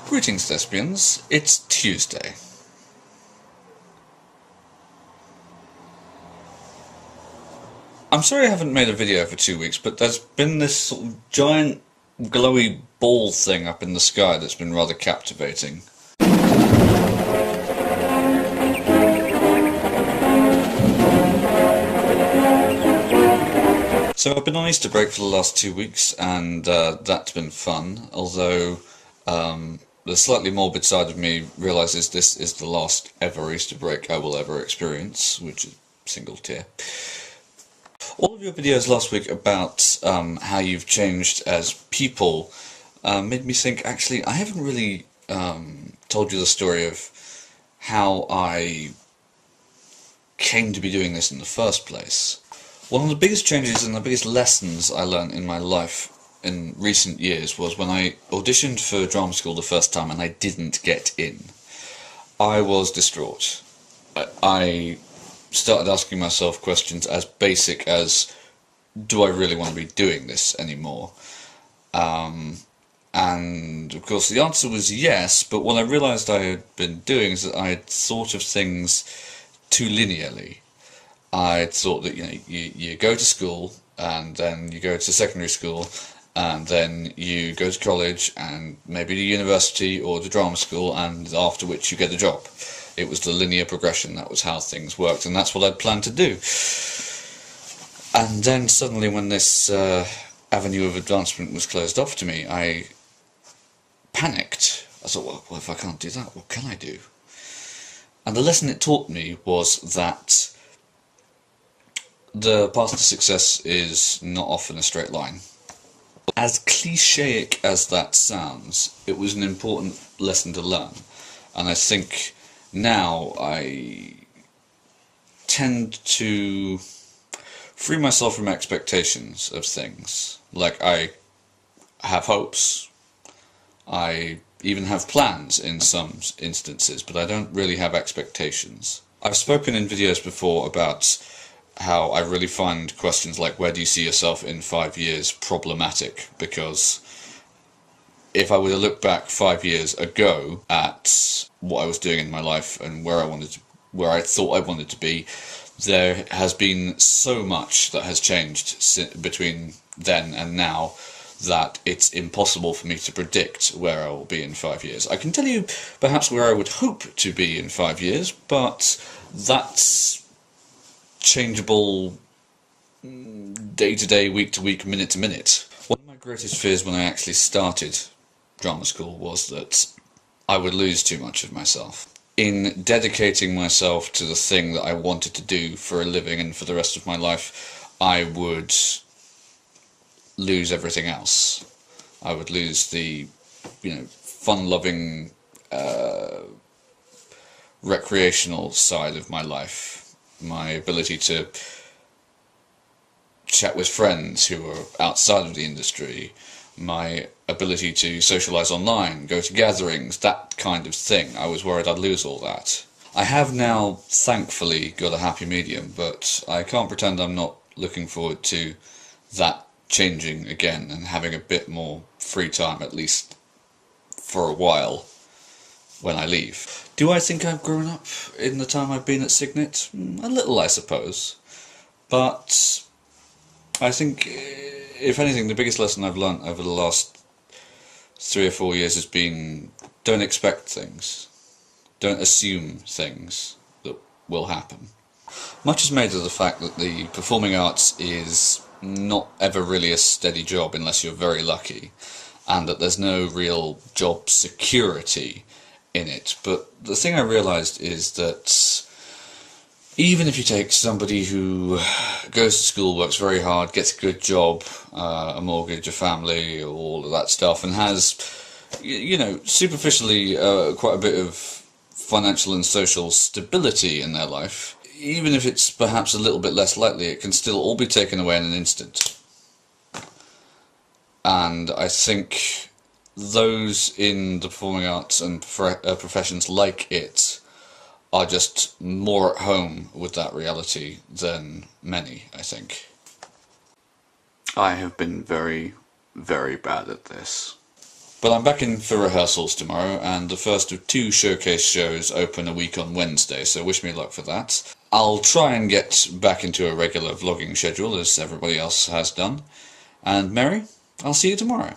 Greetings, thespians. It's Tuesday. I'm sorry I haven't made a video for 2 weeks, but there's been this sort of giant glowy ball thing up in the sky that's been rather captivating. So I've been on Easter break for the last 2 weeks, and that's been fun, although the slightly morbid side of me realises this is the last ever Easter break I will ever experience, which is single tear. All of your videos last week about how you've changed as people made me think, actually, I haven't really told you the story of how I came to be doing this in the first place. One of the biggest changes and the biggest lessons I learned in my life in recent years was when I auditioned for drama school the first time and I didn't get in. I was distraught. I started asking myself questions as basic as, do I really want to be doing this anymore? And of course the answer was yes, but what I realised I had been doing is that I had thought of things too linearly. I thought that you go to school, and then you go to secondary school, and then you go to college, and maybe to university or to drama school, and after which you get a job. It was the linear progression, that was how things worked, and that's what I'd planned to do. And then suddenly when this avenue of advancement was closed off to me, I panicked. I thought, well, if I can't do that, what can I do? And the lesson it taught me was that the path to success is not often a straight line. As clichéic as that sounds, it was an important lesson to learn. And I think now I tend to free myself from expectations of things. Like, I have hopes, I even have plans in some instances, but I don't really have expectations. I've spoken in videos before about how I really find questions like, where do you see yourself in 5 years, problematic, because if I were to look back 5 years ago at what I was doing in my life and where I thought I wanted to be, there has been so much that has changed between then and now that it's impossible for me to predict where I will be in 5 years. I can tell you perhaps where I would hope to be in 5 years, but that's changeable day to day, week to week, minute to minute. One of my greatest fears when I actually started drama school was that I would lose too much of myself. In dedicating myself to the thing that I wanted to do for a living and for the rest of my life, I would lose everything else. I would lose the, fun-loving, recreational side of my life. My ability to chat with friends who are outside of the industry, my ability to socialise online, go to gatherings, that kind of thing. I was worried I'd lose all that. I have now, thankfully, got a happy medium, but I can't pretend I'm not looking forward to that changing again and having a bit more free time, at least for a while, when I leave. Do I think I've grown up in the time I've been at Signet? A little, I suppose. But I think, if anything, the biggest lesson I've learnt over the last 3 or 4 years has been, don't expect things. Don't assume things that will happen. Much is made of the fact that the performing arts is not ever really a steady job unless you're very lucky, and that there's no real job security in it. But the thing I realised is that even if you take somebody who goes to school, works very hard, gets a good job, a mortgage, a family, all of that stuff, and has, superficially quite a bit of financial and social stability in their life, even if it's perhaps a little bit less likely, it can still all be taken away in an instant. And I think those in the performing arts and professions like it are just more at home with that reality than many, I think. I have been very, very bad at this. But I'm back in for rehearsals tomorrow, and the first of 2 showcase shows open a week on Wednesday, so wish me luck for that. I'll try and get back into a regular vlogging schedule, as everybody else has done. And Mary, I'll see you tomorrow.